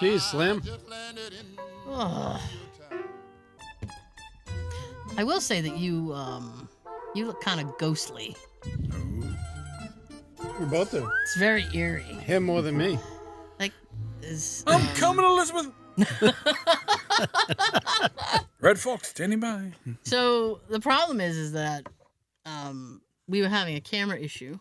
Jeez, Slim. Oh. I will say that you look kind of ghostly. We both do. It's very eerie. Him more than me. Like, is I'm coming, Elizabeth. Red Fox standing by. so the problem is that we were having a camera issue,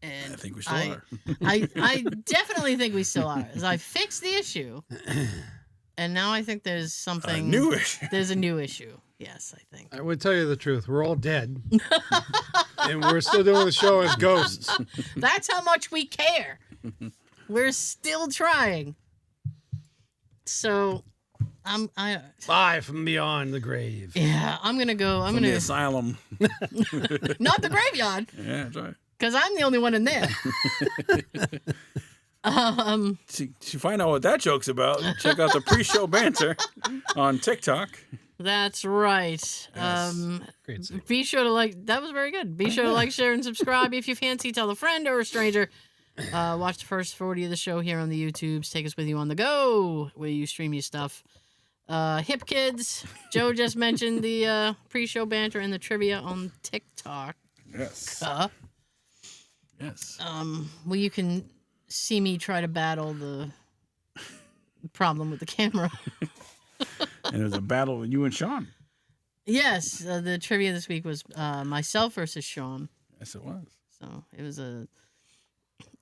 and I think we still are. I definitely think we still are. As I fixed the issue, and now I think there's something New issue. There's a new issue. Yes, I think. I would tell you the truth. We're all dead. And we're still doing the show as ghosts. That's how much we care. We're still trying. So, Live from beyond the grave. yeah, I'm gonna go. I'm From the gonna asylum. not the graveyard, Yeah, that's right. because I'm the only one in there. To find out what that joke's about, check out the pre-show banter on TikTok. That's right. Great scene. Be sure to like. That was very good. Be sure to like, share, and subscribe if you fancy. Tell a friend or a stranger. Watch the first 40 of the show here on the YouTubes. Take us with you on the go, where you stream your stuff. Hip kids. Joe just mentioned the pre-show banter and the trivia on TikTok. Yes. Yes. Well, you can see me try to battle the problem with the camera. And it was a battle with you and Sean. Yes, the trivia this week was myself versus Sean. Yes, it was. So it was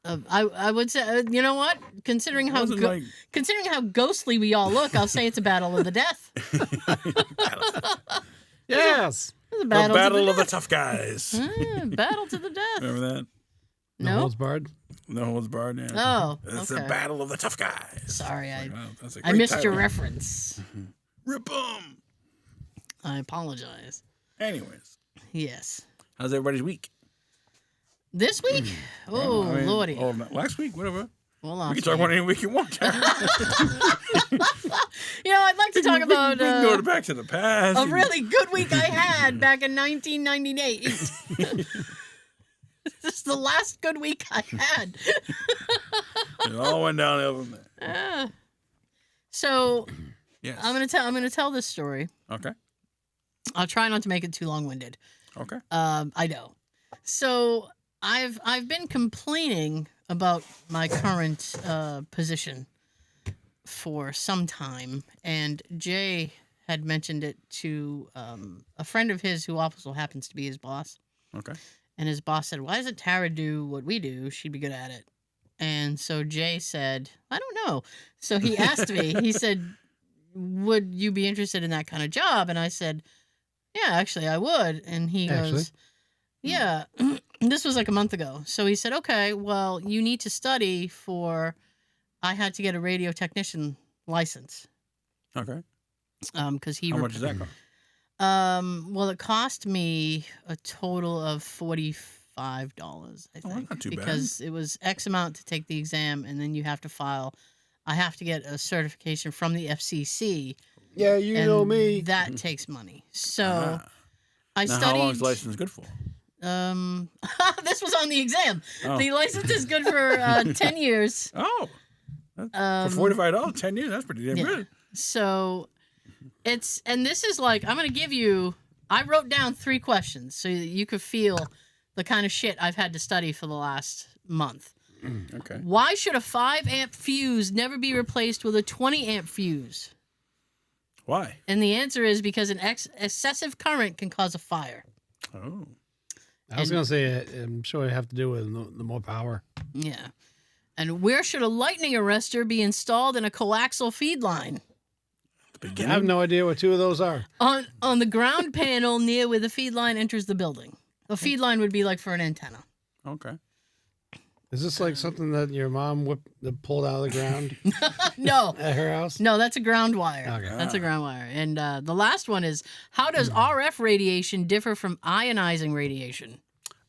I would say, you know what? Considering how considering how ghostly we all look, I'll say it's a battle of the death. Yes. It's a The battle, battle of the tough guys. battle to the death. Remember that? No. holds barred. No holds barred. Yeah. Oh, It's okay. the battle of the tough guys. Sorry, Wow, that's a I great missed your title. reference. Rip 'em. I apologize. Anyways, Yes. how's everybody's week? This week? Oh, I mean, lordy. Oh, last week, whatever. Well, We last can talk week. about any week you want. You know, I'd like to talk about we can go back to the past. a really good week I had back in 1998. This is the last good week I had. It all went downhill from there. So Yes. I'm gonna tell this story. Okay. I'll try not to make it too long-winded. Okay. I know. So I've been complaining about my current position for some time, and Jay had mentioned it to a friend of his who also happens to be his boss. Okay. And his boss said, "Why doesn't Tara do what we do? She'd be good at it." And so Jay said, "I don't know." So he asked me. He said, "Would you be interested in that kind of job?" And I said, "Yeah, actually, I would." And he goes, "Yeah." This was like a month ago. So he said, "Okay, well, you need to study for." I had to get a radio technician license Okay. because he. How much does that cost? Well, it cost me a total of $45, I think, that's not too bad. because it was X amount to take the exam, and then you have to file. I have to get a certification from the FCC. Yeah, you and know me. That takes money. So I Now, studied. how long is the license good for? This was on the exam. Oh. The license is good for 10 years. Oh. For $45, 10 years, that's pretty damn Yeah. good. So and this is like, I'm going to give you, I wrote down 3 questions so that you could feel the kind of shit I've had to study for the last month. Okay. Why should a 5-amp fuse never be replaced with a 20-amp fuse? Why? And the answer is because an excessive current can cause a fire. Oh. I was going to say, I'm sure it have to do with the more power. Yeah. And where should a lightning arrestor be installed in a coaxial feed line? I have no idea what 2 of those are. On the ground panel near where the feed line enters the building. A feed line would be like for an antenna. Okay. Is this like something that your mom pulled out of the ground No. at her house? No, that's a ground wire. Okay. That's a ground wire. And the last one is, how does RF radiation differ from ionizing radiation,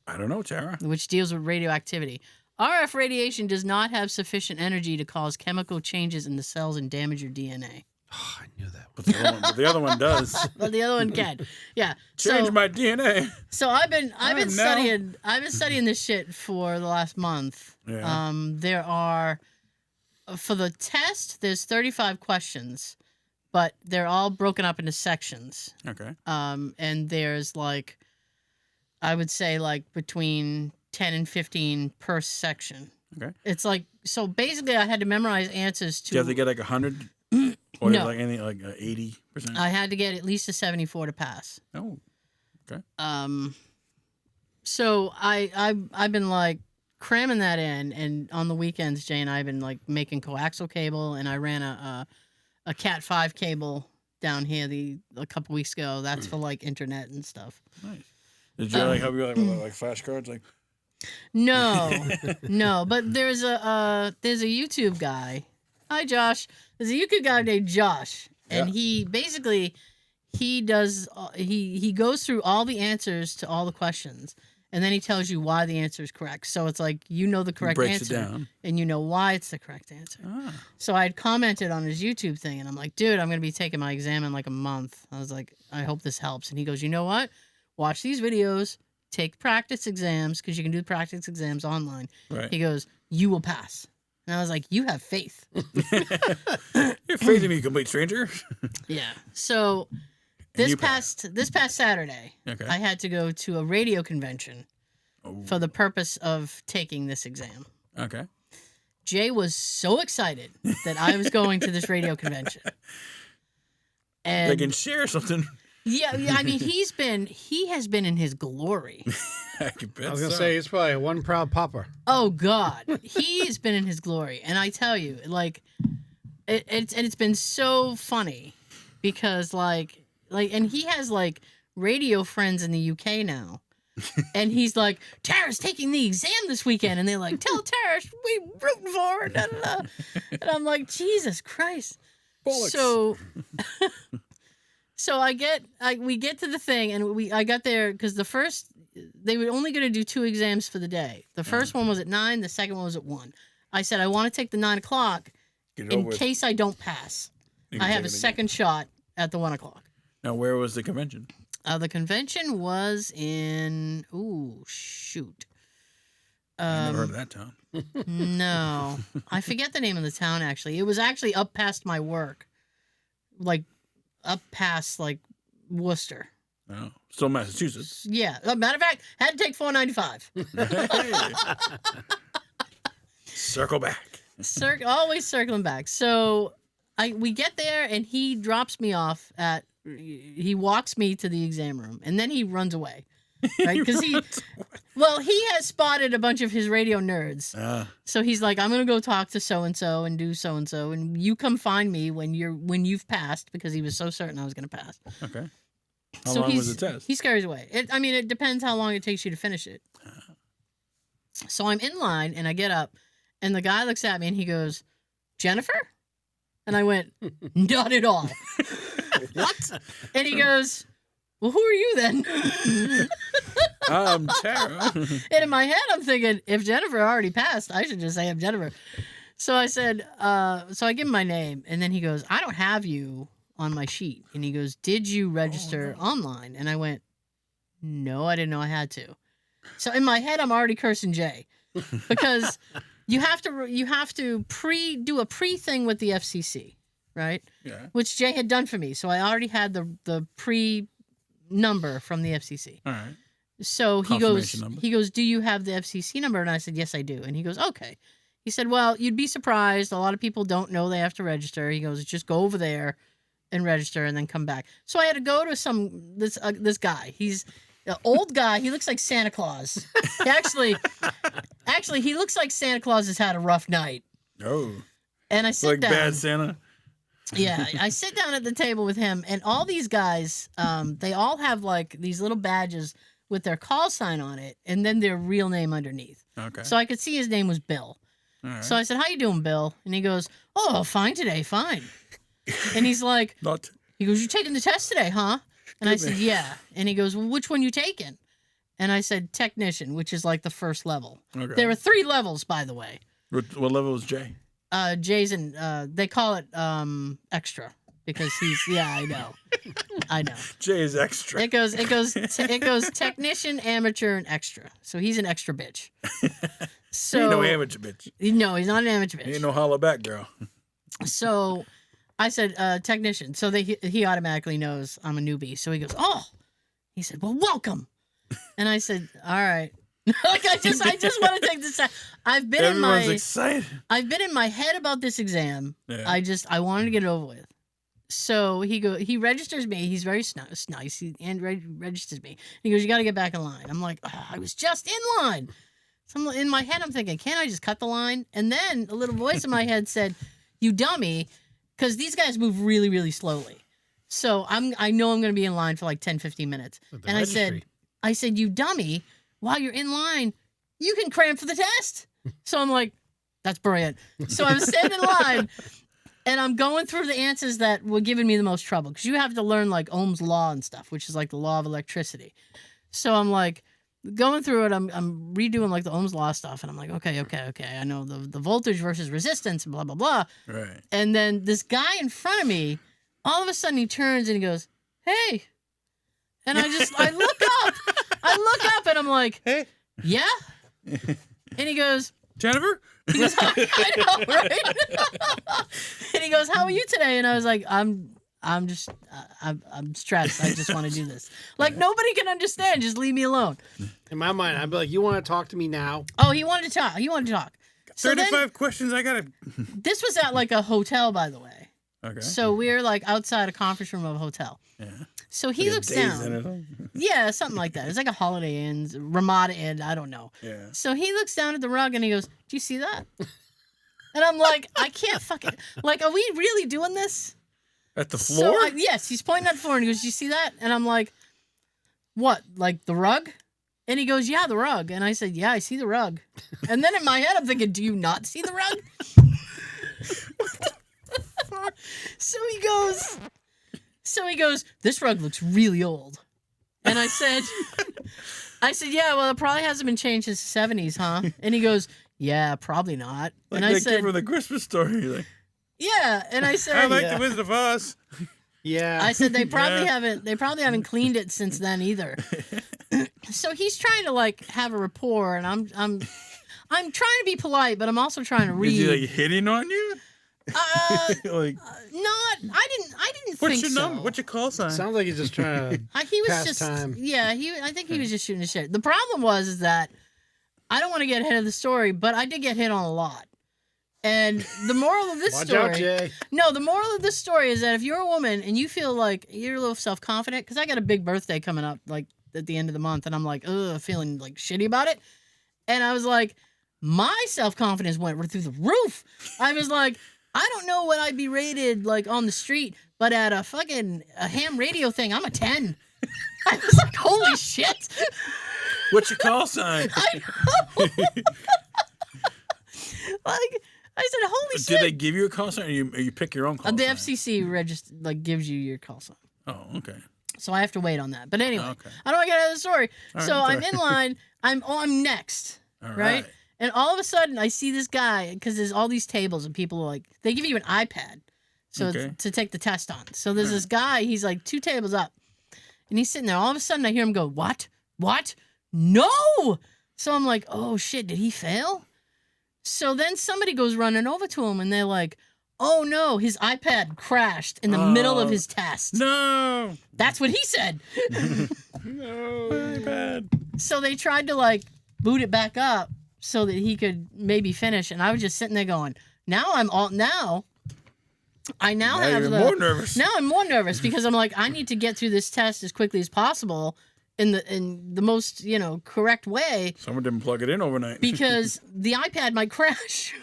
I don't know, Tara. which deals with radioactivity? RF radiation does not have sufficient energy to cause chemical changes in the cells and damage your DNA. Oh, I knew that. But the other one does. But the other one can. Yeah. Change my DNA. So I've been now- studying this shit for the last month. Yeah. There are for the test, there's 35 questions, but they're all broken up into sections. Okay. And there's like, I would say like between 10 and 15 per section. Okay. It's like, so basically I had to memorize answers to. Do you have to get like 100? Or No. like anything like 80%? I had to get at least a 74 to pass. Oh. Okay. So I've been like cramming that in, and on the weekends, Jay and I have been like making coaxial cable, and I ran a Cat 5 cable down here a couple weeks ago. That's for like internet and stuff. Nice. Did you like help you like flashcards? Like No, no, but there's a YouTube guy. Hi, Josh. There's a YouTube guy named Josh, and Yeah. he basically he does he goes through all the answers to all the questions, and then he tells you why the answer is correct. So it's like you know the correct breaks answer, it down. and you know why it's the correct answer. Ah. So I had commented on his YouTube thing, and I'm like, dude, I'm gonna be taking my exam in like a month. I was like, I hope this helps. And he goes, you know what? Watch these videos, take practice exams because you can do practice exams online. Right. He goes, you will pass. And I was like, you have faith. You're faith in me, complete stranger. Yeah. So this past Saturday, Okay. I had to go to a radio convention Oh. for the purpose of taking this exam. Okay. Jay was so excited that I was going to this radio convention. And They can share something. yeah, I mean, he has been in his glory. I can bet I was gonna so. say he's probably a one proud papa. Oh God, he's been in his glory, and I tell you, like, it's been so funny because and he has like radio friends in the UK now, and he's like, Tara's taking the exam this weekend, and they're like, tell Tara we rooting for her, da, da, da. And I'm like, Jesus Christ. Bollocks. So we get to the thing, and I got there because they were only going to do 2 exams for the day. The first one was at 9, the second one was at 1. I said, I want to take the 9 o'clock Get it in over with. case I don't pass. You can I have take a it again. second shot at the 1 o'clock. Now, where was the convention? The convention was in, shoot. I never heard of that town. No. I forget the name of the town, actually. It was actually up past my work. Like, up past, like, Worcester. Oh, still Massachusetts. Yeah. Matter of fact, had to take 495. Hey. Circle back. Always circling back. So we get there, and he drops me off he walks me to the exam room, and then he runs away. Right? Because he has spotted a bunch of his radio nerds. So he's like, I'm gonna go talk to so and so and do so and so, and you come find me when you've passed, because he was so certain I was gonna pass. Okay. How So long was the test? He scurries away. It depends how long it takes you to finish it. So I'm in line, and I get up, and the guy looks at me, and he goes, Jennifer? And I went, not at all. What? And he goes, well, who are you then? I'm Tara. And in my head, I'm thinking, if Jennifer already passed, I should just say I'm Jennifer. So I said, so I give him my name, and then he goes, I don't have you on my sheet. And he goes, did you register online? And I went, no, I didn't know I had to. So in my head, I'm already cursing Jay, because you have to do a pre thing with the FCC, right? Yeah. Which Jay had done for me. So I already had the pre number from the FCC. All right. So Confirmation number. he goes, do you have the FCC number? And I said, yes, I do. And he goes, okay. He said, well, you'd be surprised. A lot of people don't know they have to register. He goes, just go over there and register and then come back. So I had to go to this guy. He's an old guy. He looks like Santa Claus. Actually, he looks like Santa Claus has had a rough night. Oh. And I sit Like down. Bad Santa? Yeah, I sit down at the table with him, and all these guys, they all have like these little badges with their call sign on it, and then their real name underneath. Okay. So I could see his name was Bill. All right. So I said, how you doing, Bill? And he goes, oh, fine today, fine. And he's like, Not. he goes, you taking the test today, huh? And I said, yeah. And he goes, well, which one you taking? And I said, technician, which is like the first level. Okay. There are 3 levels, by the way. What level was Jay? Jason, they call it extra because I know. Jay is extra. It goes technician, amateur, and extra. So he's an extra bitch. So He ain't no amateur bitch. No, he's not an amateur He ain't bitch. no holla back girl. So I said, technician. So he automatically knows I'm a newbie. So he goes, oh. He said, well, welcome. And I said, all right. Like I just want to take this time. Everyone's excited. I've been in my head about this exam. Yeah. I wanted to get it over with. So he registers me. He's very nice. And registers me. He goes, you got to get back in line. I'm like, oh, I was just in line. So in my head, I'm thinking, can't I just cut the line? And then a little voice in my head said, you dummy, because these guys move really, really slowly. So I know I'm going to be in line for like 10, 15 minutes. And I said, you dummy, while you're in line, you can cram for the test. So I'm like, that's brilliant. So I was standing in line. And I'm going through the answers that were giving me the most trouble because you have to learn like Ohm's law and stuff, which is like the law of electricity. So I'm like going through it. I'm redoing like the Ohm's law stuff, and I'm like, okay. I know the voltage versus resistance and blah blah blah. Right. And then this guy in front of me, all of a sudden he turns and he goes, "Hey," and I look up and I'm like, Hey. Yeah, and he goes, Jennifer. He goes, I know, right? And he goes, how are you today? And I was like, I'm stressed. I just want to do this. Like, nobody can understand. Just leave me alone. In my mind, I'd be like, you want to talk to me now? Oh, he wanted to talk. So 35 questions I got to... This was at, like, a hotel, by the way. Okay. So we're, like, outside a conference room of a hotel. Yeah. So he Like looks down. Yeah, something like that. It's like a Holiday Inn, Ramada Inn, I don't know. Yeah. So he looks down at the rug and he goes, do you see that? And I'm like, I can't fucking... Like, are we really doing this? At the floor? So, yes, he's pointing at the floor and he goes, do you see that? And I'm like, what, like the rug? And he goes, yeah, the rug. And I said, yeah, I see the rug. And then in my head, I'm thinking, do you not see the rug? So he goes, this rug looks really old. And I said, yeah, well, it probably hasn't been changed since the 70s, huh? And he goes, yeah, probably not. Like and I that said, kid from the Christmas story. Like, yeah. And I said, I like the Wizard of Oz. Yeah. I said they probably haven't cleaned it since then either. So he's trying to like have a rapport, and I'm trying to be polite, but I'm also trying to read. Is he like hitting on you? Like, I didn't what's think your so. number? What's your call sign? Sounds like he's just trying to He was pass just time. yeah. I think he was just shooting the shit. The problem is that I don't want to get ahead of the story, but I did get hit on a lot. And the moral of this Watch story, out, Jay. no, the moral of this story is that if you're a woman and you feel like you're a little self-confident, because I got a big birthday coming up, like at the end of the month, and I'm like, feeling like shitty about it. And I was like, my self-confidence went right through the roof. I was like, I don't know what I'd be rated like on the street, but at a ham radio thing, I'm a 10. I was like, holy shit. What's your call sign? I know. Like, I said, holy shit. Did they give you a call sign, or you pick your own call The sign? FCC gives you your call sign. Oh, okay. So I have to wait on that. But anyway, Okay. I don't want to get out of the story. All So right, I'm in line. I'm next. All right? And all of a sudden, I see this guy, because there's all these tables, and people are like, they give you an iPad to take the test on. So there's this guy, he's like 2 tables up, and he's sitting there. All of a sudden, I hear him go, what? What? No! So I'm like, oh shit, did he fail? So then somebody goes running over to him, and they're like, oh no, his iPad crashed in the middle of his test. No! That's what he said. No, iPad. So they tried to like boot it back up so that he could maybe finish, and I was just sitting there going, I'm more nervous because I'm like, I need to get through this test as quickly as possible in the most, correct way. Someone didn't plug it in overnight. Because the iPad might crash.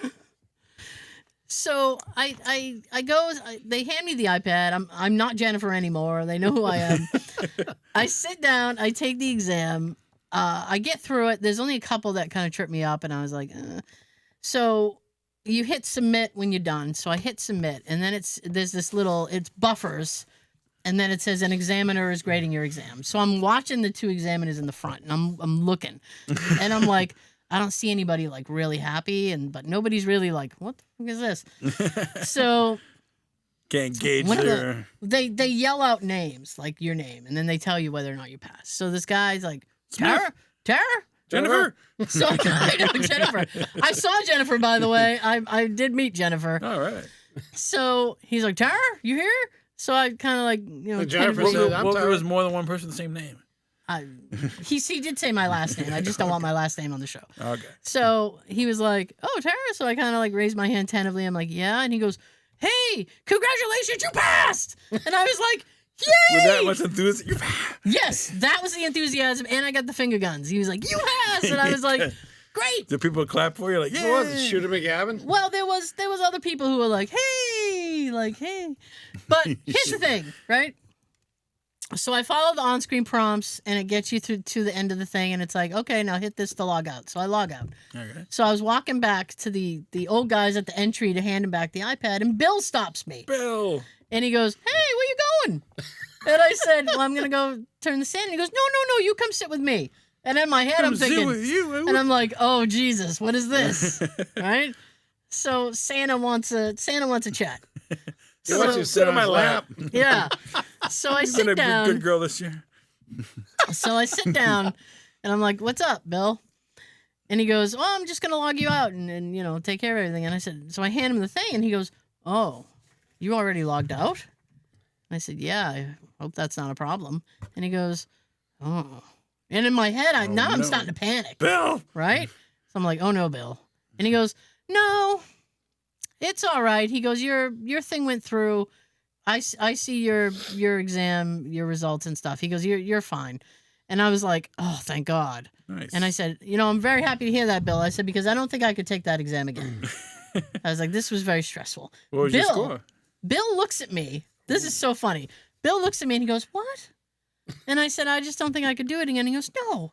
So I go, they hand me the iPad. I'm not Jennifer anymore. They know who I am. I sit down, I take the exam. I get through it. There's only a couple that kind of trip me up, and I was like, So you hit submit when you're done. So I hit submit, and then there's this little, it's buffers, and then it says an examiner is grading your exam. So I'm watching the 2 examiners in the front, and I'm looking, and I'm like, I don't see anybody like really happy, but nobody's really like, what the fuck is this? So can't gauge their... They yell out names, like your name, and then they tell you whether or not you pass. So this guy's like, Tara? Jennifer? So I know Jennifer. I saw Jennifer, by the way. I did meet Jennifer. All right. So he's like, Tara, you here? So I kind of like, And Jennifer tentatively- said, I'm What if there Tara. was more than one person with the same name? he did say my last name. I just don't want my last name on the show. Okay. So he was like, oh, Tara. So I kind of like raised my hand tentatively. I'm like, yeah. And he goes, hey, congratulations, you passed. And I was like, yay. With that much enthusiasm. Yes, that was the enthusiasm. And I got the finger guns. He was like, you passed. And I was like, great. Did people clap for you? Like, yeah. What was it? Shooter McGavin? Well, there was other people who were like, hey. But here's the thing, right? So I followed the on-screen prompts, and it gets you through to the end of the thing, and it's like, okay, now hit this to log out. So I log out. Okay. So I was walking back to the old guys at the entry to hand him back the iPad, and Bill stops me. Bill. And he goes, hey, where you going? And I said, well, I'm going to go turn this in. And he goes, no, you come sit with me. And in my head, I'm thinking, and I'm like, oh, Jesus, what is this? Right? So Santa wants a chat. He wants you to sit on my lap. Yeah. So I You've been sit a down. good girl this year. So I sit down, and I'm like, what's up, Bill? And he goes, oh, I'm just going to log you out and take care of everything. And I said, so I hand him the thing, and he goes, oh, you already logged out? And I said, yeah, I hope that's not a problem. And he goes, oh. And in my head, I'm starting to panic. Bill. Right? So I'm like, oh, no, Bill. And he goes, no, it's all right. He goes, your thing went through. I see your exam, your results and stuff. He goes, you're fine. And I was like, oh, thank God. Nice. And I said, I'm very happy to hear that, Bill. I said, because I don't think I could take that exam again. I was like, this was very stressful. What was your score? Bill looks at me. This is so funny. Bill looks at me and he goes, what? And I said, I just don't think I could do it again. He goes, no.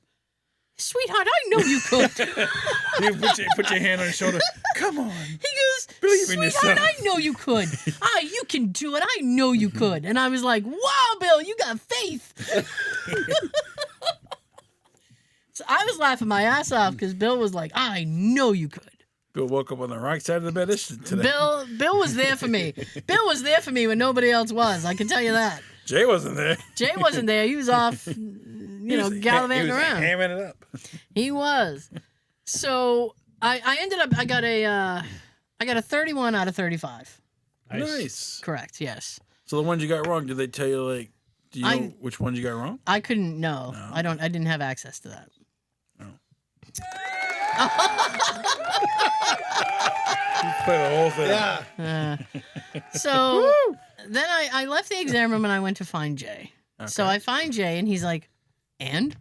Sweetheart, I know you could. You put your hand on his shoulder. Come on. He goes, Believe in sweetheart, yourself. I know you could. You can do it. I know you could. And I was like, wow, Bill, you got faith. So I was laughing my ass off because Bill was like, I know you could. Bill woke up on the right side of the bed today. Bill was there for me. Bill was there for me when nobody else was. I can tell you that. Jay wasn't there. Jay wasn't there. He was off, gallivanting around. Hamming it up. He was. So I ended up. I got a 31 out of 35. Nice. Correct. Yes. So the ones you got wrong, did they tell you do you know which ones you got wrong? I couldn't know. No. I didn't have access to that. Play the whole thing. Yeah. So then I left the exam room and I went to find Jay. Okay. So I find Jay and he's like, and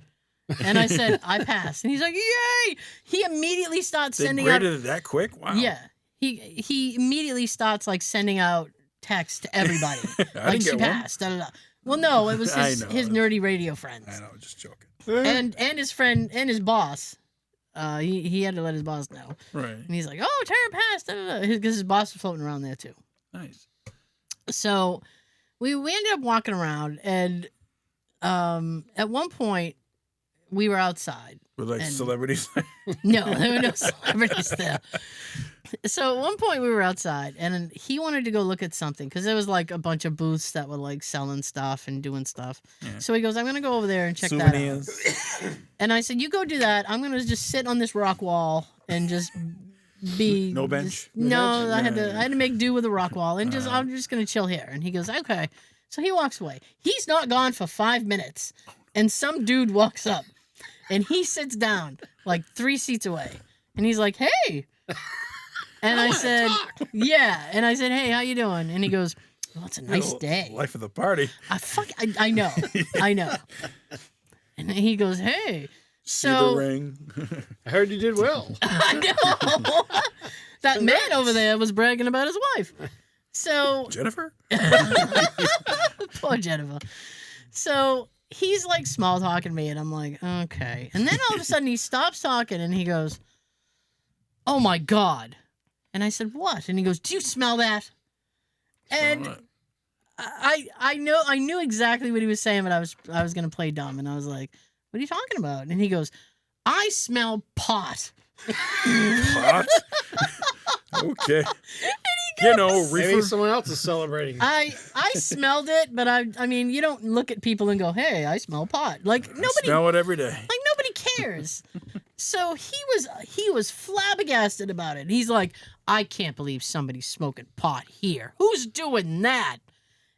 I said, I passed. And he's like, yay! He immediately starts They sending out. graded it that quick? Wow. Yeah. He immediately starts like sending out texts to everybody. I like didn't she get one. passed. Da, da, da. Well, no, it was I his, know. his nerdy radio friends. I know, just joking. And his friend and his boss. He had to let his boss know. Right. And he's like, oh, Tara passed. Because his boss was floating around there too. Nice. So we ended up walking around, and at one point we were outside. With And- celebrities. No, there were no celebrities there. So at one point we were outside, and he wanted to go look at something because there was like a bunch of booths that were like selling stuff and doing stuff. Yeah. So he goes, I'm gonna go over there and check that out. Souvenirs. And I said, you go do that. I'm gonna just sit on this rock wall and just be No bench? just- no, bench? I had Yeah. to make do with a rock wall and just I'm just gonna chill here. And he goes, okay. So he walks away. He's not gone for 5 minutes, and some dude walks up, and he sits down like 3 seats away, and he's like, hey. And I said, yeah. And I said, hey, how you doing? And he goes, well, it's a nice day. Life of the party. I know. I know. And then he goes, hey. See So the ring. I heard you did well. I know. That man over there was bragging about his wife. So Jennifer? poor Jennifer. So he's like small talking me, and I'm like, okay. And then all of a sudden he stops talking and he goes, oh my God. And I said, what? And he goes, do you smell that? And I knew exactly what he was saying, but I was gonna play dumb, and I was like, what are you talking about? And he goes, I smell pot. Pot? Okay. Maybe reefer. someone else is celebrating. I smelled it, but I mean, you don't look at people and go, hey, I smell pot. Like nobody Smell it every day. Like nobody cares? So he was flabbergasted about it. He's like, I can't believe somebody's smoking pot here. Who's doing that?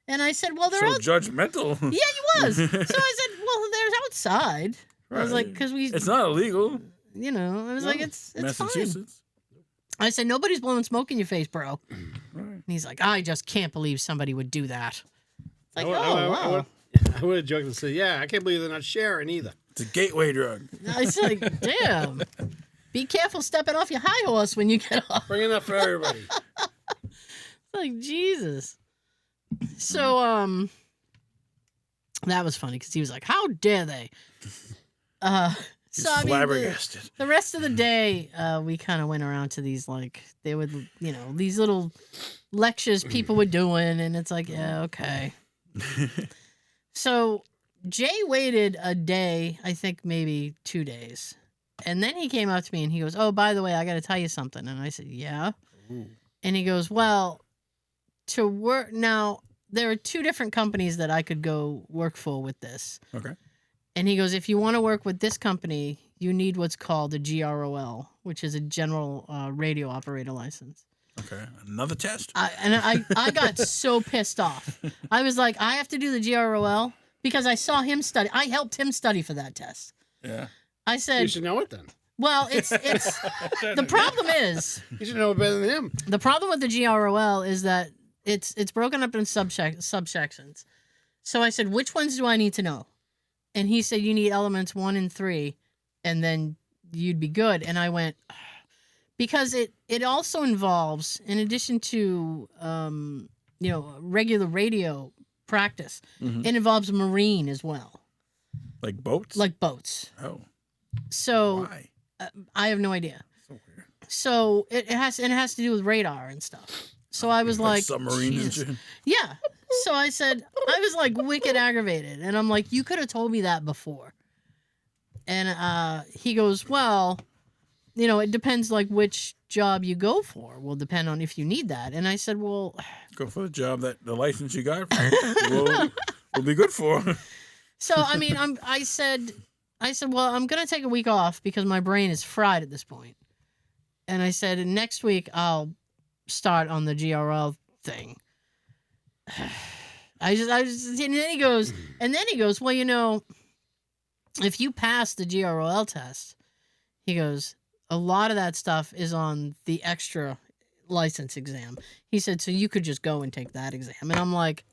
And I said, well, they're So out. judgmental. Yeah, he was. So I said, well, they're outside. I was like, because it's not illegal. you know, I was like, it's fine. Massachusetts. I said, nobody's blowing smoke in your face, bro. Right. And he's like, I just can't believe somebody would do that. It's like, I would have joked and said, yeah, I can't believe they're not sharing either. It's a gateway drug. I was like, damn. Be careful stepping off your high horse when you get off. Bring enough for everybody. It's like, Jesus. So, that was funny because he was like, how dare they? He's So, I mean, flabbergasted. the rest of the day, we kind of went around to these, like, they would, you know, these little lectures people were doing, and it's like, yeah, okay. So, Jay waited a day, I think maybe 2 days. And then he came up to me and he goes, oh, by the way, I got to tell you something. And I said, yeah. Ooh. And he goes, well, to work now, there are 2 different companies that I could go work for with this. Okay. And he goes, if you want to work with this company, you need what's called a GROL, which is a general radio operator license. Okay. Another test? I got so pissed off. I was like, I have to do the GROL because I saw him study. I helped him study for that test. Yeah. I You said, should know it then. well, it's the problem is, You should know it better than him. the problem with the GROL is that it's broken up in subsections. So I said, which ones do I need to know? And he said, you need elements 1 and 3, and then you'd be good. And I went, because it also involves, in addition to regular radio practice, Mhm. it involves marine as well, Like boats? like boats. Oh. So Why? I have no idea. So weird. So it has to do with radar and stuff. So I was like, submarine Jesus. engine. Yeah. So I said, I was like wicked aggravated. And I'm like, you could have told me that before. And he goes, well, you know, it depends like which job you go for. Will depend on if you need that. And I said, well, Go for the job that the license you got will be good for. so I mean, I said, well, I'm gonna take a week off because my brain is fried at this point. And I said, next week I'll start on the GRL thing. I just, and then he goes, well, you know, if you pass the GRL test, he goes, a lot of that stuff is on the extra license exam. He said, so you could just go and take that exam. And I'm like,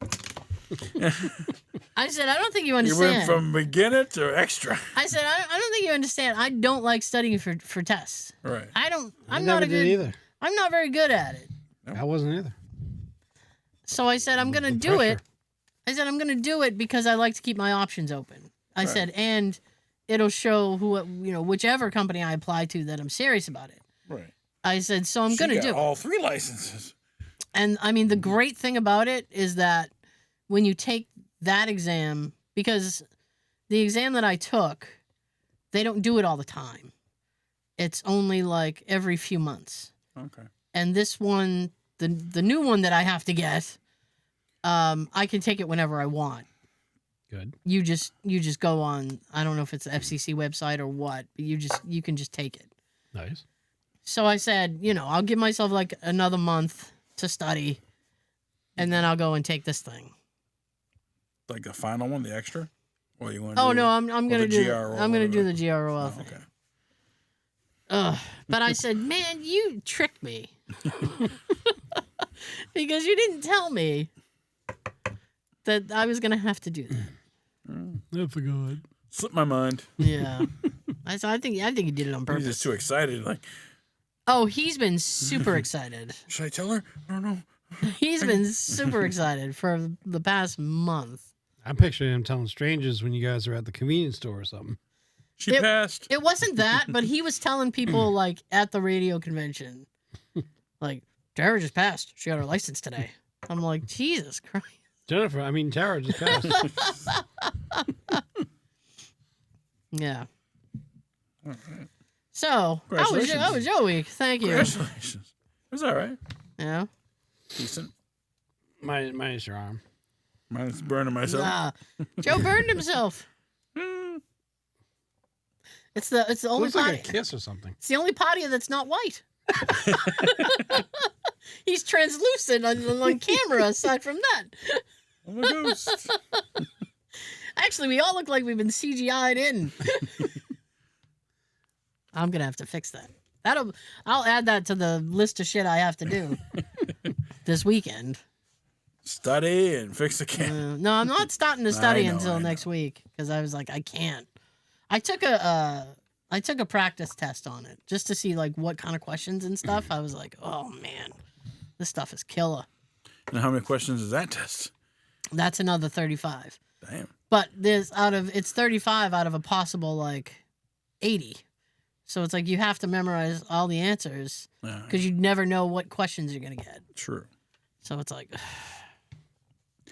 I said, I don't think you You understand. went from beginner to extra. I said, I don't think you understand. I don't like studying for tests. Right. I'm never not a did good either. I'm not very good at it. I wasn't either. So I said, I'm going to The do it. pressure. I said, I'm going to do it because I like to keep my options open. I Right. said, and it'll show whichever company I apply to that I'm serious about it. Right. I said, so I'm She going to got do it. all 3 licenses. And I mean, the great thing about it is that when you take that exam, because the exam that I took, they don't do it all the time. It's only like every few months. Okay. And this one, the new one that I have to get, I can take it whenever I want. Good. You just go on, I don't know if it's the FCC website or what, but you can just take it. Nice. So I said, I'll give myself like another month to study, and then I'll go and take this thing. Like the final one, the extra? Or you want Oh no, I'm gonna the do GRO I'm gonna do whatever? the GROL Oh, thing. okay. Ugh. But I said, man, you tricked me because you didn't tell me that I was gonna have to do that. I forgot. Slipped my mind. Yeah, I think you did it on He's purpose. just too excited. Like, Oh, he's been super excited. should I tell her? I don't know. He's been super excited for the past month. I'm picturing him telling strangers when you guys are at the convenience store or something. She passed. It wasn't that, but he was telling people like at the radio convention, like, Tara just passed. She got her license today. I'm like, Jesus Christ. Tara just passed. Yeah. All right. So, how was your week? Thank you. Congratulations. It was all right. Yeah. Decent. Minus your arm. Mine's burning myself. Nah. Joe burned himself. It's the only Looks like a potty. kiss or something. It's the only potty that's not white. He's translucent on camera. Aside from that, I'm a ghost. actually, we all look like we've been CGI'd in. I'm gonna have to fix that. I'll add that to the list of shit I have to do this weekend. Study and fix the camera. No, I'm not starting to study I until know. next week because I was like, I can't. I took a practice test on it just to see like what kind of questions and stuff. I was like, oh man, this stuff is killer. And how many questions is that test? That's another 35. Damn. But it's 35 out of a possible like 80. So it's like you have to memorize all the answers because you never know what questions you're gonna get. True. So it's like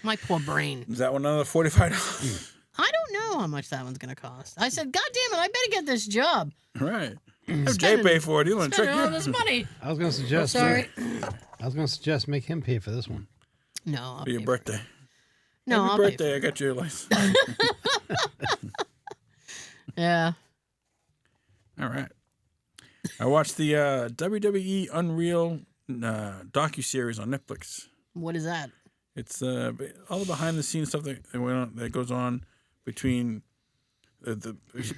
my poor brain. Is that one another $45? I don't know how much that one's gonna cost. I said, God damn it, I better get this job. Right. If Jay pay for it, he'll want to trick Spending all you. this money. I was going to suggest. Sorry. I was going to suggest make him pay for this one. No, I'll For your pay for it. birthday. No, Happy I'll birthday! I got your license. Pay for it. Yeah. All right. I watched the WWE Unreal docuseries on Netflix. What is that? It's all the behind the scenes stuff that goes on between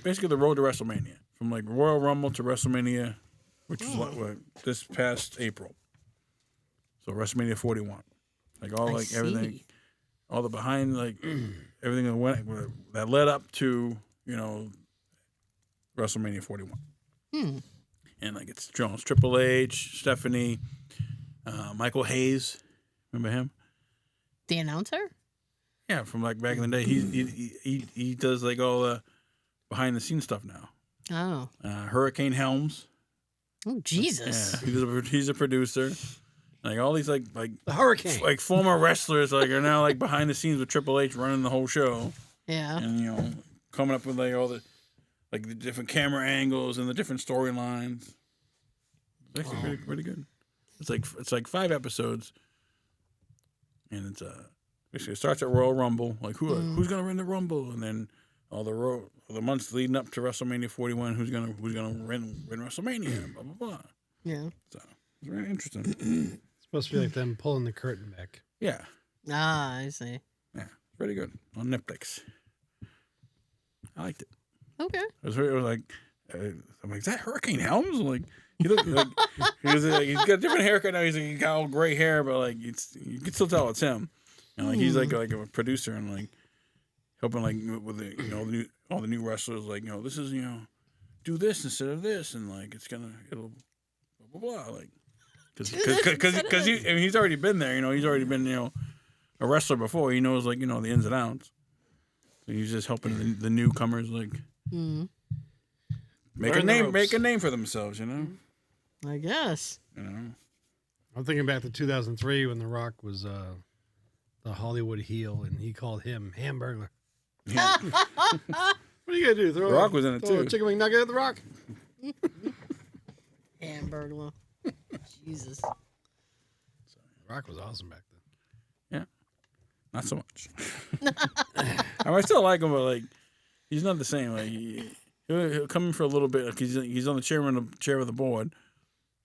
basically the road to WrestleMania, from like Royal Rumble to WrestleMania, which was this past April. So WrestleMania 41, like all like everything, all the behind like everything that led up to WrestleMania 41. And like it's Jones, Triple H, Stephanie, Michael Hayes, remember him? The announcer? Yeah, from like back in the day. He does like all the behind the scenes stuff now. Oh. Hurricane Helms. Oh, Jesus. Yeah, he's a producer. Like all these like The Hurricane. like former wrestlers like are now like behind the scenes with Triple H running the whole show. Yeah. And coming up with like all the like the different camera angles and the different storylines. It's actually pretty good. It's like 5 episodes, and it's basically it starts at Royal Rumble. Like who's gonna win the Rumble, and then all the months leading up to WrestleMania 41, who's gonna win WrestleMania, blah blah blah. Yeah. So it's very interesting. It's supposed to be like them pulling the curtain back. Yeah, Ah, I see. yeah, pretty good on Netflix. I liked it. Okay. It was like, I'm like, is that Hurricane Helms? I'm like, he looked like he's got a different haircut now. He got all gray hair, but like you can still tell it's him. And like he's like a producer and like helping like with the all the new wrestlers like this is do this instead of this and like it'll blah blah blah like because he's already been there. He's already been a wrestler before. He knows like the ins and outs. So he's just helping the newcomers like. Make a name for themselves, I guess. I'm thinking back to 2003 when The Rock was the Hollywood heel, and he called him Hamburglar. Yeah. What are you gonna do? The Rock was in it throw too. a chicken wing nugget at The Rock? Hamburglar. Jesus. The Rock was awesome back then. Yeah, not so much. I still like him, but like he's not the same. Like he'll come in for a little bit. Like he's on the chair of the board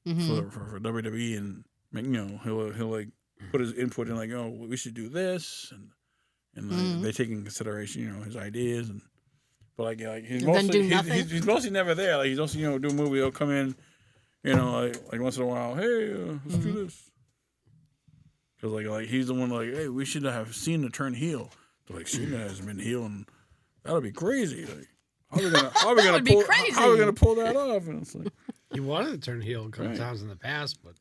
for WWE, and he'll like put his input in like, oh, we should do this, and like, they take in consideration his ideas, but like he's mostly never there. Like he's also do a movie. He'll come in, like once in a while. Hey, let's do this. Because like he's the one like, hey, we should have Cena turn heel. But like Cena hasn't been heel, and that'll be crazy. Like how are we gonna pull that off? And it's like He wanted to turn heel a couple times in the past, but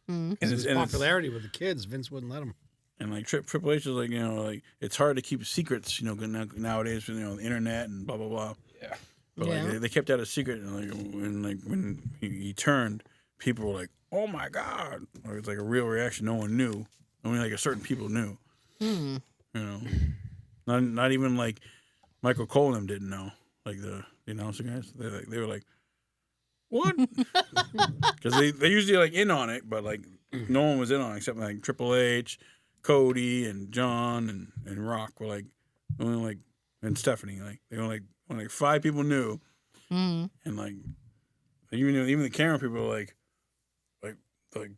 and his popularity with the kids, Vince wouldn't let him. And like Triple H is like like it's hard to keep secrets nowadays with the internet and blah blah blah. Yeah. But like they kept that a secret, and when he turned, people were like, "Oh my god!" Like, it's like a real reaction. No one knew. Only like a certain people knew. Not even like Michael Cole and them didn't know. Like the announcer guys, they were like, "What?" Because they usually like in on it, but like no one was in on it except like Triple H, Cody, and John and Rock were like only like and Stephanie like they were like only like 5 people knew, Mm. And like even the camera people are like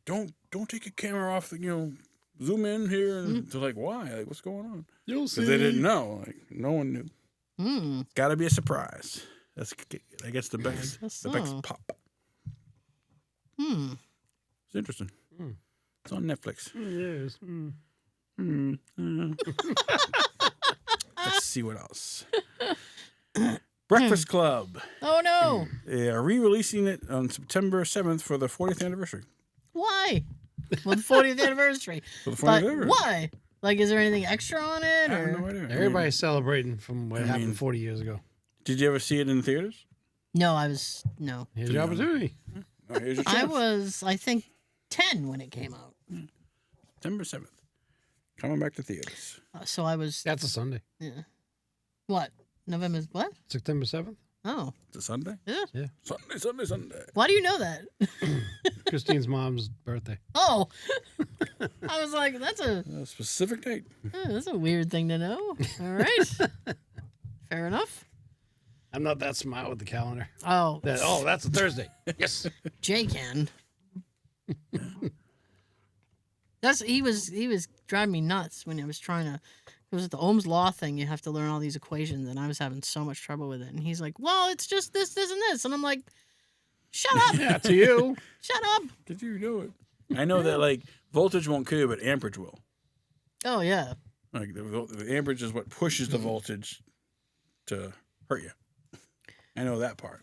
don't take your camera off. Zoom in here. And they're like, why? Like, what's going on? You'll Because they didn't know. Like, no one knew. Mm. It's got to be a surprise. I guess the best. guess The best so. pop. Hmm. It's interesting. It's on Netflix. Yes. Let's see what else. Breakfast Club. Oh no! They are re-releasing it on September 7th for the 40th anniversary. Why? Well, the 40th anniversary. For the 40th But anniversary. why? Like, is there anything extra on it? I have Or? no idea. Everybody's celebrating from what I happened mean- 40 years ago. Did you ever see it in the theaters? No, no. Here's your opportunity. Oh, here's your I chance. was, I think, 10 when it came out. September 7th. Coming back to theaters. So I was. That's a Sunday. Yeah. What? November? What? September 7th. Oh. It's a Sunday? Yeah. Sunday. Why do you know that? Christine's mom's birthday. Oh. I was like, that's a Specific date. that's a weird thing to know. All right. Fair enough. I'm not that smart with the calendar. Oh. That's a Thursday. Yes. Jay can. He was driving me nuts when I was trying to. It was the Ohm's law thing. You have to learn all these equations, and I was having so much trouble with it. And he's like, "Well, it's just this, and this," and I'm like, "Shut up! Yeah, to you. Shut up!" Did you know it? I know that like voltage won't kill you, but amperage will. Oh yeah. Like the amperage is what pushes the voltage to hurt you. I know that part.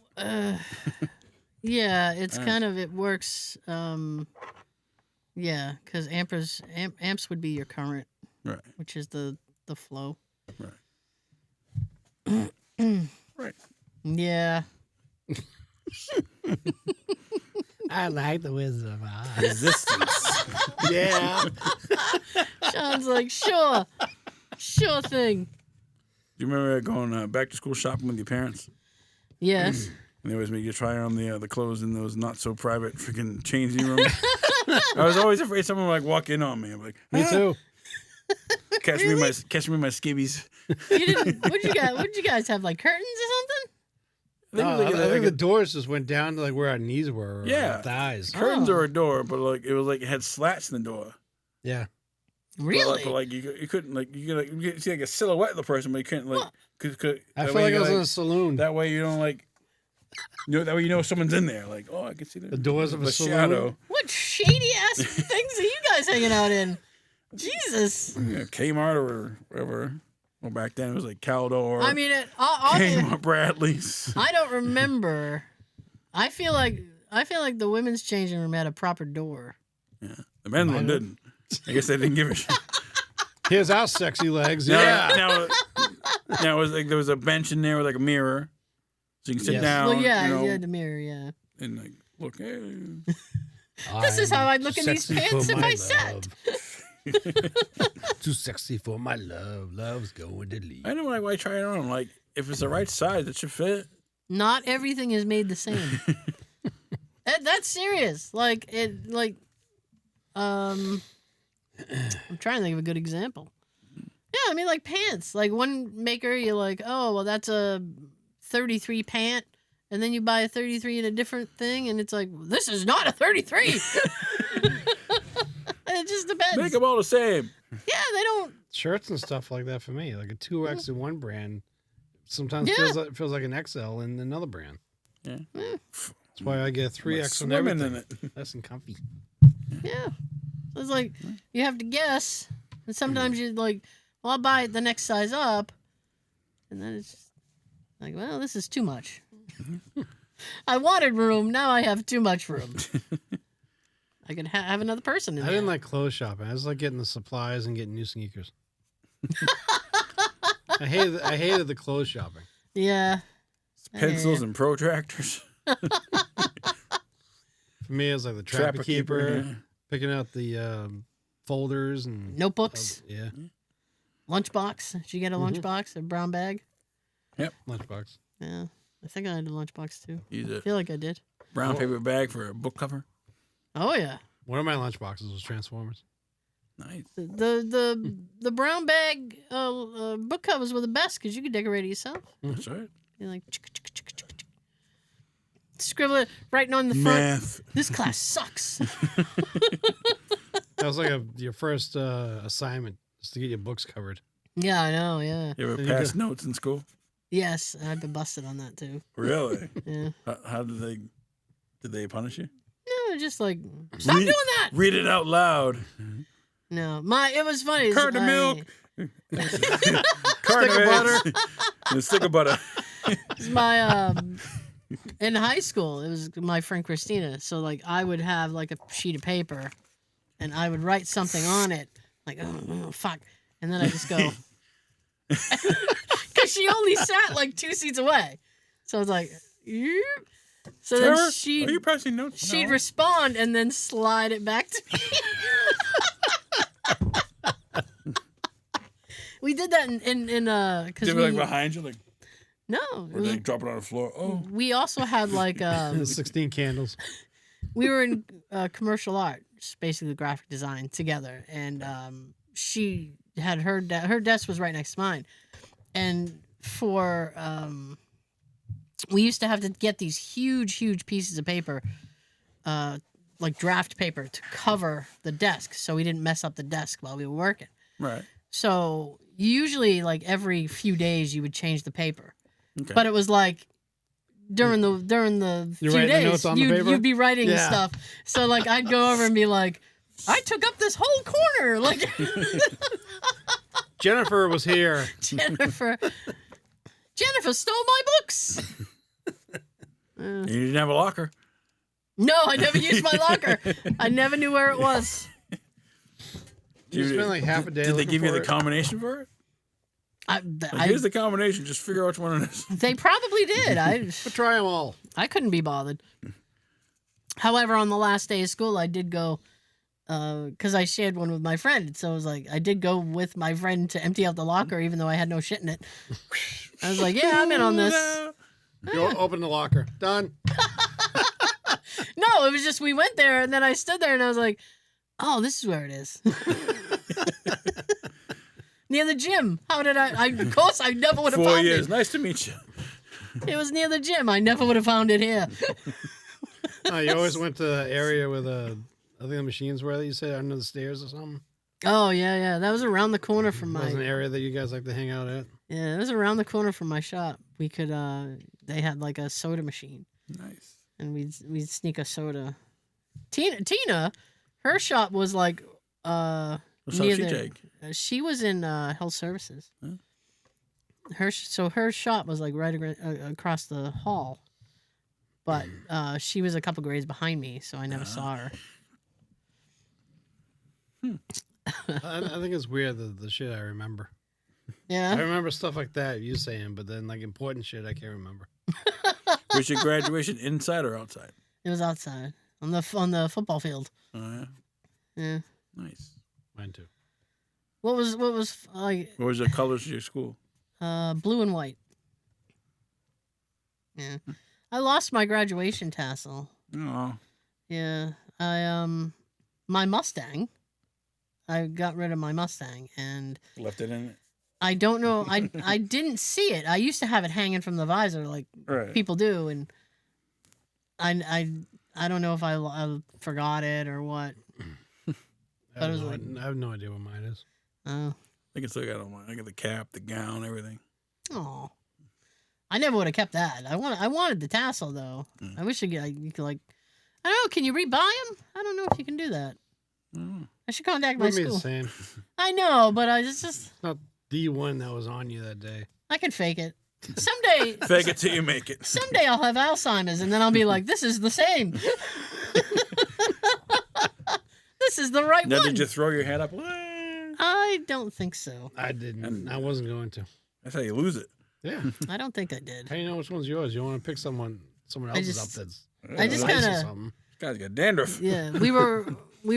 Yeah, it's kind of it works. Yeah, because amps would be your current, Right. which is the flow. Right. Right. Yeah. I like the Wizard of Oz. Resistance. Yeah. Sean's like, sure thing. Do you remember going back to school shopping with your parents? Yes. And they always make you try on the clothes in those not so private freaking changing rooms. I was always afraid someone would like walk in on me. I'm like, Me too. catch me in my skivvies. You didn't. What'd you guys have, like curtains or something? I think the doors just went down to like where our knees were. Or Yeah. our thighs. Curtains Oh. or a door, but like it was like it had slats in the door. Yeah. Really? But like you couldn't like you could see like a silhouette of the person, but you couldn't like. I that feel way like you I was like, in a saloon. That way you don't like. That way you know someone's in there. Like, oh, I can see The doors of a the saloon? shadow. What shady ass things are you guys hanging out in? Jesus. Yeah, Kmart or whatever. Well, back then it was like Caldor. I mean, Kmart Bradley's. I don't remember. I feel like the women's changing room had a proper door. Yeah, the men's one didn't. I guess they didn't give a shit. Here's our sexy legs. Yeah. Now it was like there was a bench in there with like a mirror, so you can sit Yes. down. Well, yeah, you know, you had the mirror, yeah. and like look. Hey. This is how I'm I'd look in these sexy pants for if my I sat. love. Too sexy for my love. Love's going to leave. I know why I try it on. Like if it's the right size, it should fit. Not everything is made the same. That's serious. I'm trying to think of a good example. Yeah, I mean, like pants. Like one maker, you're like, oh, well, that's a 33 pant. And then you buy a 33 in a different thing, and it's like, well, this is not a 33. It just depends. Make them all the same. Yeah, they don't. Shirts and stuff like that for me. Like a 2X in one brand sometimes Yeah. feels like an XL in another brand. Yeah. That's why I get 3X on Swimming everything. in it. Nice and comfy. Yeah. So it's like, you have to guess. And sometimes you're like, well, I'll buy it the next size up. And then it's just like, well, this is too much. I wanted room. Now I have too much room. I could have another person in I there. didn't like clothes shopping. I just like getting the supplies and getting new sneakers. I hated the clothes shopping. Yeah. Pencils and protractors. For me, it was like the Trapper Keeper, yeah. picking out the folders and Notebooks. yeah, Lunchbox. Did you get a lunchbox? A brown bag? lunchbox. Yeah. I think I had a lunchbox too. Use I a feel like I did. brown paper bag for a book cover. Oh, yeah. One of my lunchboxes was Transformers. Nice. The brown bag book covers were the best because you could decorate it yourself. That's right. You're like, scribble it, writing on the front. Math. This class sucks. That was like your first assignment, just to get your books covered. Yeah, I know. Yeah. You ever There you pass go. notes in school? Yes, I've been busted on that too. Really? Yeah. How did they punish you? No, just like stop doing that. Read it out loud. No, it was funny. Carton of milk. Stick of butter. A stick of butter. It's my in high school. It was my friend Christina. So like I would have like a sheet of paper, and I would write something on it. Like oh fuck, and then I just go because she only sat like 2 seats away. So I was like, "Yeep." So Tara, then are you passing notes? she'd No. respond and then slide it back to me. We did that in because They were like behind you, like, no, or they drop it on the floor. Oh, we also had like 16 candles. we were in commercial art, just basically graphic design together, and she had her desk was right next to mine, and for we used to have to get these huge pieces of paper, like draft paper, to cover the desk so we didn't mess up the desk while we were working. right. So usually, like every few days, you would change the paper, Okay. but it was like during the You few writing the days, notes on the paper? you'd be writing Yeah. stuff. So like I'd go over and be like, I took up this whole corner, like Jennifer was here. Jennifer stole my books. You didn't have a locker. No, I never used my locker. I never knew where it was. You spent like half a day. Did they looking give you for the it? combination for it? Like, here's the combination. Just figure out which one it is. They probably did. But try them all. I couldn't be bothered. However, on the last day of school, I did go because I shared one with my friend. So it was like I did go with my friend to empty out the locker, even though I had no shit in it. I was like, "Yeah, I'm in on this." You open the locker. Done. No, it was just we went there, and then I stood there, and I was like, "Oh, this is where it is." Near the gym. How did I? Of course, I never would have 4 found years. it. Nice to meet you. It was near the gym. I never would have found it here. You always went to the area where I think the machines were, that you said, under the stairs or something. Oh yeah. That was around the corner from That was an my. area that you guys like to hang out at. Yeah, it was around the corner from my shop. We could. They had like a soda machine, Nice. and we'd sneak a soda. Tina, her shop was like What shop near she the. take? She was in health services. Huh? Her shop was like right across the hall, but she was a couple grades behind me, so I never saw her. I think it's weird, the shit I remember. I Yeah, remember stuff like that, you saying, but then like important shit I can't remember. Was your graduation inside or outside? it was outside on the football field. Oh, yeah. Yeah. Nice. Mine too. What was like What was the colors of your school? blue and white. Yeah, I lost my graduation tassel. Oh, Yeah, I my Mustang. I got rid of my Mustang, and left it in it. I don't know. I didn't see it. I used to have it hanging from the visor like Right. people do, and I don't know if I forgot it or what. I That have, was no, like- I have no idea what mine is. Oh, I can still got on mine. I got the cap, the gown, everything. oh, I never would have kept that. I wanted the tassel though. Mm. I wish you could like. I don't know. Can you rebuy them? I don't know if you can do that. Oh. I should contact my Wouldn't be the school. same. I know, but I just Not the one that was on you that day. I can fake it. Someday, Fake it till you make it. someday I'll have Alzheimer's, and then I'll be like, "This is the same. This is the right Now, one." did you throw your hat up? I don't think so. I didn't. I wasn't going to. That's how you lose it. Yeah. I don't think I did. How do you know which one's yours? You want to pick someone else's just- up that's I just nice or kinda- something. This guy's got dandruff. Yeah, we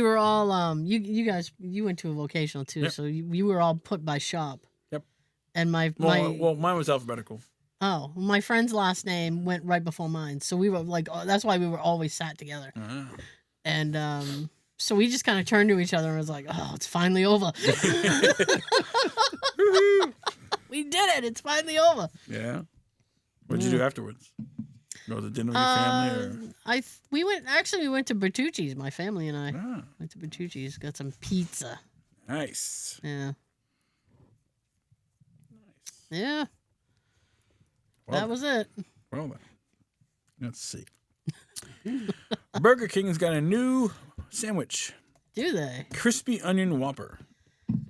were all you guys you went to a vocational too, Yep. so you were all put by shop. Yep. And my Well, mine was alphabetical. my friend's last name went right before mine, so we were like that's why we were always sat together. Uh-huh. And so we just kind of turned to each other and was like, "Oh, it's finally over. We did it! It's finally over." Yeah. What'd you do afterwards? Go to dinner with your family, or We went to Bertucci's. My family and I ah, went to Bertucci's. Got some pizza. nice. Yeah. Yeah. Well, That was it. well then. Let's see. Burger King's got a new sandwich, Do they? crispy onion Whopper.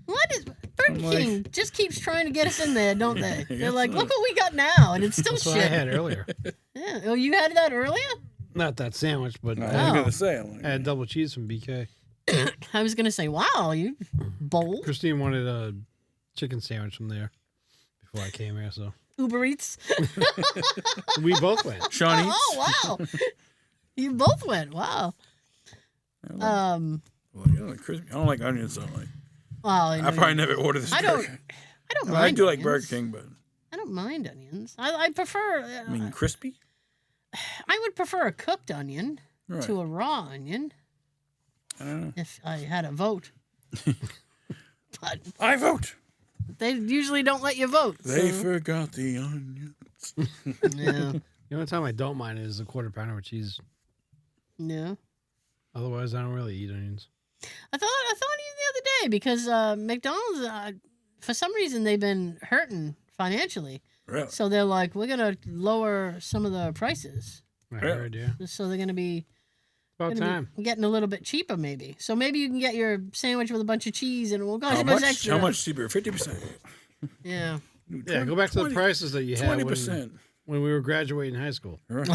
What is Burger like- King just keeps trying to get us in there, don't they? They're guess like, so. look what we got now, and it's still That's what I shit. had earlier. Yeah. Oh, you had that earlier? Not that sandwich, but I I was Oh. gonna say, I'm like, had double cheese from BK. I was gonna say, wow, you bold. Christine wanted a chicken sandwich from there before I came here, so Uber Eats. we both went. Sean eats. Oh wow. You both went. Wow. Well, you like crispy. I don't like onions, so like Well, I probably never order this. I don't. burger. I don't I, mind. do like onions. Burger King, but I don't mind onions. I prefer. I mean crispy. I would prefer a cooked onion Right. to a raw onion I don't know. if I had a vote. But I vote. they usually don't let you vote. They so, forgot the onions. yeah. The only time I don't mind it is a quarter pounder with cheese. Yeah. Otherwise, I don't really eat onions. I thought the other day because McDonald's for some reason they've been hurting financially, Really? so they're like, we're gonna lower some of the prices, I Yeah. heard, yeah. so they're gonna be About time. getting a little bit cheaper maybe. So maybe you can get your sandwich with a bunch of cheese and we'll go How a bunch much? extra. How much cheaper? 50%. Yeah. Yeah, go back to the prices that you had 20%. when we were graduating high school. Right.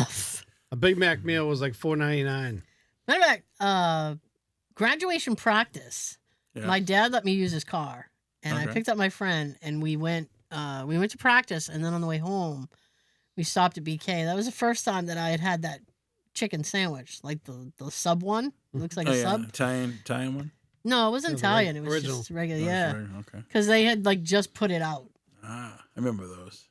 A Big Mac meal was like $4.99. Matter of fact, graduation practice. Yeah. My dad let me use his car, and I Okay. picked up my friend, and we went to practice, and then on the way home, we stopped at BK. That was the first time that I had that chicken sandwich, like the sub one. It looks like Oh a yeah, sub. Italian one. No, it wasn't No, the Italian. It was original. just regular. Oh, Yeah, sorry. Okay. because they had like just put it out, Ah, I remember those.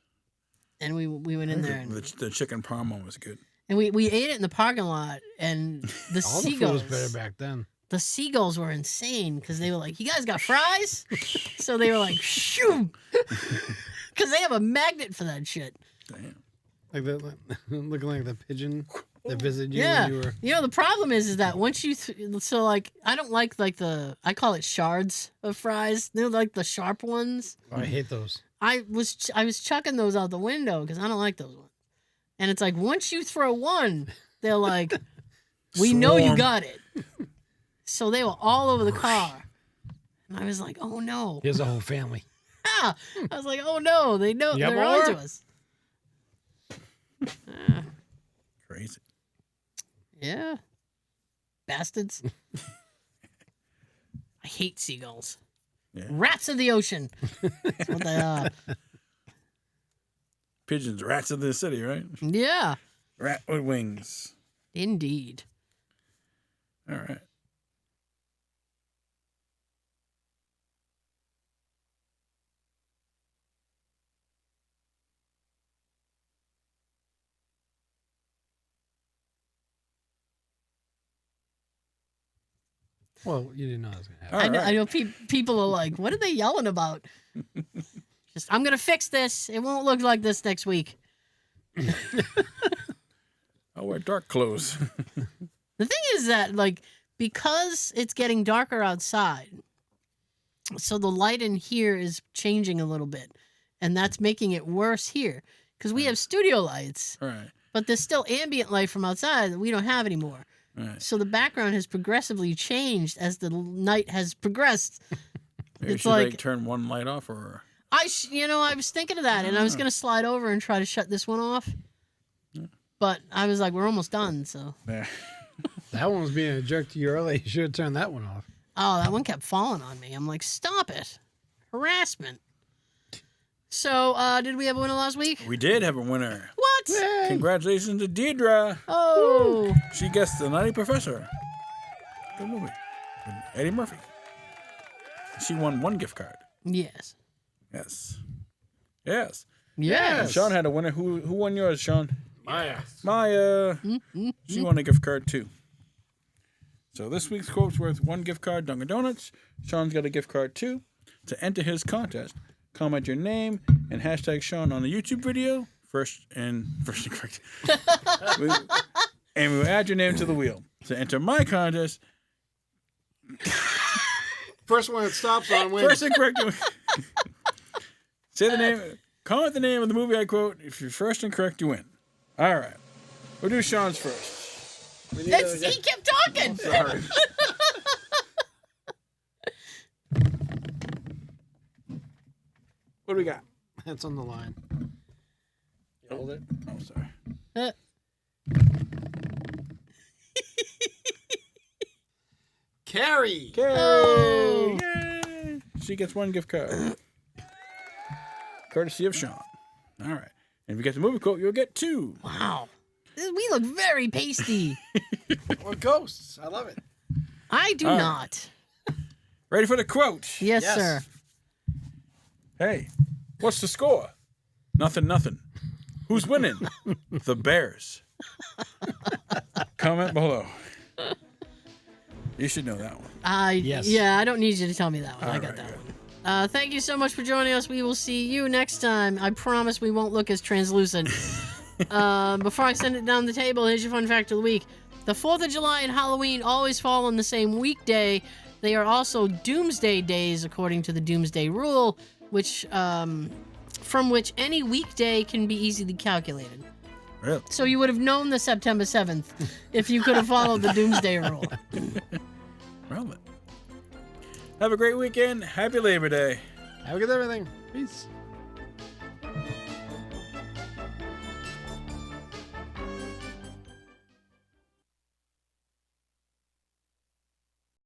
and we went in there, and, The chicken parm one was good. and we ate it in the parking lot, and the All the food was seagulls. better back then. The seagulls were insane because they were like, "You guys got fries?" So they were like, "Shoo!" Because they have a magnet for that shit. Damn. Like the looking like the pigeon that visited you Yeah. when you were. You know, the problem is that once you so like I don't like I call it shards of fries. They're like the sharp ones. Oh, I hate those. I was chucking those out the window because I don't like those ones. And it's like once you throw one, they're like, "We know you Swarm. got it." So they were all over the car, and I was like, "Oh no!" Here's a whole family. Ah! I was like, "Oh no!" They know You got they're more? onto us. Ah, Crazy. yeah, bastards. I hate seagulls. Yeah. Rats of the ocean. That's what they are. Pigeons, rats of the city, right? Yeah, Rat with wings. indeed. All right. Well, you didn't know that was gonna happen. All I know, right. I know people are like, what are they yelling about? Just, I'm going to fix this. It won't look like this next week. I'll wear dark clothes. The thing is that, like, because it's getting darker outside, so the light in here is changing a little bit. And that's making it worse here. Because we have studio lights, All right. but there's still ambient light from outside that we don't have anymore. All right. So the background has progressively changed as the night has progressed. Maybe It's should like- turn one light off or I was thinking of that, and I was Ah. going to slide over and try to shut this one off. But I was like, we're almost done, so. yeah. That one was being a jerk to you earlier. You should have turned that one off. Oh, that one kept falling on me. I'm like, stop it. Harassment. So, did we have a winner last week? We did have a winner. What? Congratulations to Deidre. Oh. She guessed The Nutty Professor. Good movie. With Eddie Murphy. She won one gift card. Yes. Yes. Yes. Yes. And Sean had a winner. Who won yours, Sean? Maya. Maya. Mm-hmm. She won a gift card too. So this week's quote's worth one gift card, Dunkin' Donuts. Sean's got a gift card too. To enter his contest, comment your name and hashtag Sean on the YouTube video first and correct. And we will add your name to the wheel. To enter my contest, First one that stops on wins. first and correct. Say the name. Comment the name of the movie I quote. If you're first and correct, you win. All right. We'll do Sean's first. We need He kept talking. Sorry. What do we got? That's on the line. Hold it. Oh, sorry. Uh, Carrie. Carrie! Oh. Yay! She gets one gift card. Courtesy of Sean. All right. And if you get the movie quote, you'll get 2. wow. We look very pasty. Or ghosts. I love it. I do All right. not. Ready for the quote? Yes, Yes. sir. Hey, what's the score? Nothing. Who's winning? The Bears. Comment below. You should know that one. Yes. Yeah, I don't need you to tell me that one. I All got right, that good. one. Thank you so much for joining us. We will see you next time. I promise we won't look as translucent. Before I send it down the table, here's your fun fact of the week. The 4th of July and Halloween always fall on the same weekday. They are also Doomsday days, according to the Doomsday Rule, which from which any weekday can be easily calculated. Really? So you would have known the September 7th if you could have followed the Doomsday Rule. Well then. Have a great weekend. Happy Labor Day. Have a good everything. Peace.